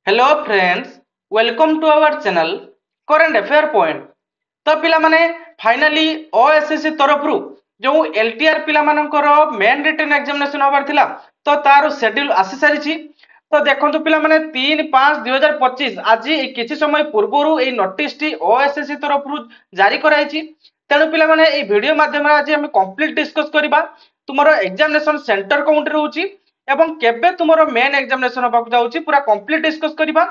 Hello friends, welcome to our channel current affair point. तो पिला माने फाइनली ओएसएससी तरफ जो एलटीआर पिला मानकर मेन रिटन एग्जामिनेशन होबार थिला तो तार शेड्यूल आसी सारी। तो देखंतु पिला माने 3/5/2025 आज किछि समय पूर्वरु ए नोटिस टी ओएसएससी तरफ जारी कराइछि। तेणु पिला माने ए वीडियो माध्यम आज हम कंप्लीट डिस्कस करबा तुमरो एग्जामिनेशन सेंटर कोउंट रहउछि एवं केबे तुमरो मेन एग्जामिनेशन होबाक जाउछि पूरा कंप्लीट डिस्कस करबा।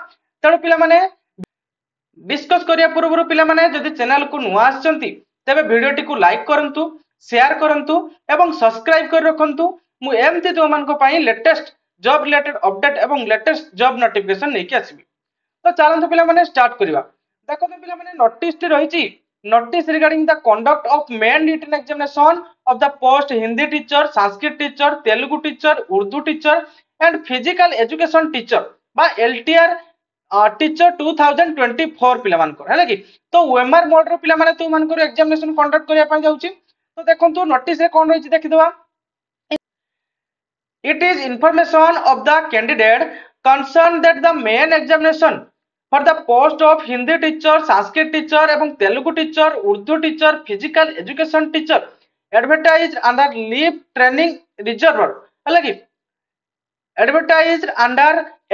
तेणु पिला माने डिस्कस करिया पूर्व पिला माने जदि चैनल को नुआ आछंती तेबे वीडियोटी को लाइक करंतु, शेयर करंतु एवं सब्सक्राइब कर रखंतु। मु एमती जो मानको पई लेटेस्ट जॉब रिलेटेड अपडेट एवं लेटेस्ट जॉब नोटिफिकेशन लेके आसीबी। तो चलंतु पिला माने स्टार्ट करबा। देखो तो पिला माने नोटिस टी रहिछि, notice regarding the conduct of main written examination of the post Hindi teacher, Sanskrit teacher, Telugu teacher, Urdu teacher and physical education teacher बा LTR टीचर 2024 पिला मानकर हैला कि तो ओएमआर मोड रो पिला माने तो मानकर एग्जामिनेशन कंडक्ट करिया पय जाउची। तो देखंतु नोटिस रे कोन रहिछि देखि देबा। It is information of the candidate concerned that the main examination for the post of Hindi teacher, Sanskrit teacher एवं Telugu teacher, Urdu teacher, physical education teacher advertised under leave training reserver है कि advertised under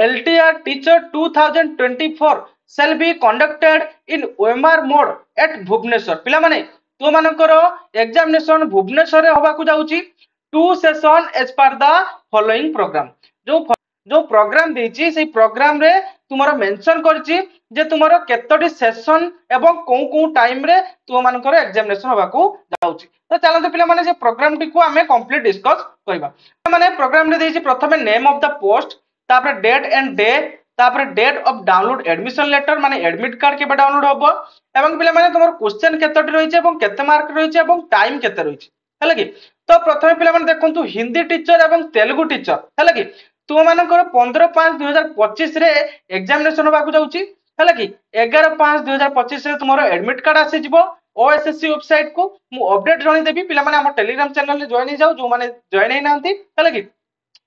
LTR teacher 2024 shall be conducted in OMR mode at Bhubaneswar। पिला माने तो मानकर examination Bhubaneswar रे होबा को जाउची। Two session as per the following program जो प्रोग्राम देछि सेही प्रोग्राम रे तुमरो मेंशन करछि जे तुमरो केतोटी सेशन एवं को टाइम रे तुम मानकर एग्जामिनेशन होबा को जाउछि। तो चलंतु पिला माने जे प्रोग्राम टी को हमें कंप्लीट डिस्कस करबा। माने प्रोग्राम रे देछि प्रथमे नेम ऑफ द पोस्ट, तापर डेट एंड डे, तापर date of download admission letter माने एडमिट कार्ड केबे डाउनलोड होबो एवं पिला माने तुमरो क्वेश्चन केतोटी रहिছে एवं केते मार्क रहिছে एवं टाइम केते रहिছে हैला कि। तो प्रथमे पिला माने देखंतु हिंदी टीचर एवं तेलुगु टीचर हैला कि तुम मानकर 15/5/2025 रे एग्जामिनेशन होबा को जाउची हैला कि 11/5/2025 रे तुमरो एडमिट कार्ड आसी जिवो ओएसएससी वेबसाइट को। मु अपडेट जणी देबी पिला माने हमर टेलीग्राम चैनल रे जॉइन हो जाओ जो माने जॉइन हे नांती हैला कि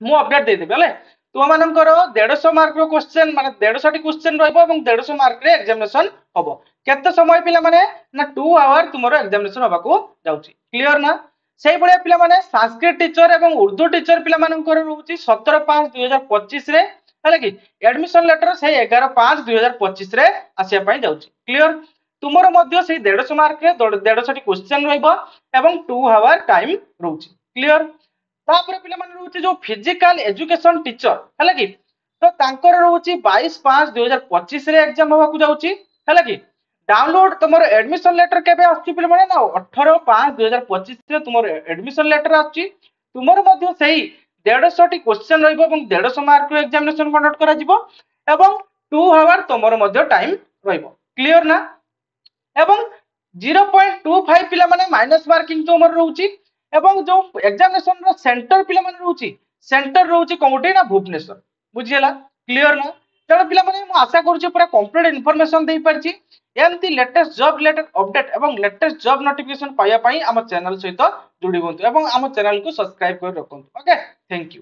मु अपडेट दे देबे। हले तुम मानकर 150 मार्क रो क्वेश्चन माने 150 टी क्वेश्चन रहबो एवं 150 मार्क रे एग्जामिनेशन होबो। केते समय पिला माने ना 2 आवर तुमरो एग्जामिनेशन होबा को जाउची। क्लियर ना? सेही बळे पिला माने संस्कृत टीचर एवं उर्दू टीचर पिला मानकर रहउची 17/5/2025 रे हैला कि एडमिशन लेटर से 11/5/2025 रे आसिया पई जाउची। क्लियर? तुमरो मध्य से 150 मार्क रे 150 टी क्वेश्चन रहबो एवं 2 आवर टाइम रहउची। क्लियर? तापर पिला माने रहउची जो फिजिकल एजुकेशन टीचर हैला कि तो तांकर रहउची 22/5/2025 रे एग्जाम होबा को जाउची हैला कि डाउनलोड तुमरो एडमिशन लेटर केबे आछि पिला माने ना 18/5/2025 रे तुमरो एडमिशन लेटर आछि। तुमरो मध्य सेही 150 टी क्वेश्चन रहइबो एवं 150 मार्क रो एग्जामिनेशन कंडक्ट करा जिवो एवं 2 आवर तुमरो मध्य टाइम रहइबो। क्लियर ना? एवं 0.25 पिला माने माइनस मार्किंग तुमरो रहउची एवं जो एग्जामिनेशन रो सेंटर पिला माने रहउची सेंटर रहउची कोउटी ना भुवनेश्वर। बुझियला? क्लियर ना? तेणु पिला माने मु आशा करूची पूरा कंप्लीट इन्फॉर्मेशन देई परची। एमती लेटेस्ट जॉब रिलेटेड अपडेट एवं लेटेस्ट जॉब नोटिफिकेशन पाया पई हम चैनल सहित जुड़ी होंतु एवं हम चैनल को सब्सक्राइब कर रखंतु। Okay, thank you.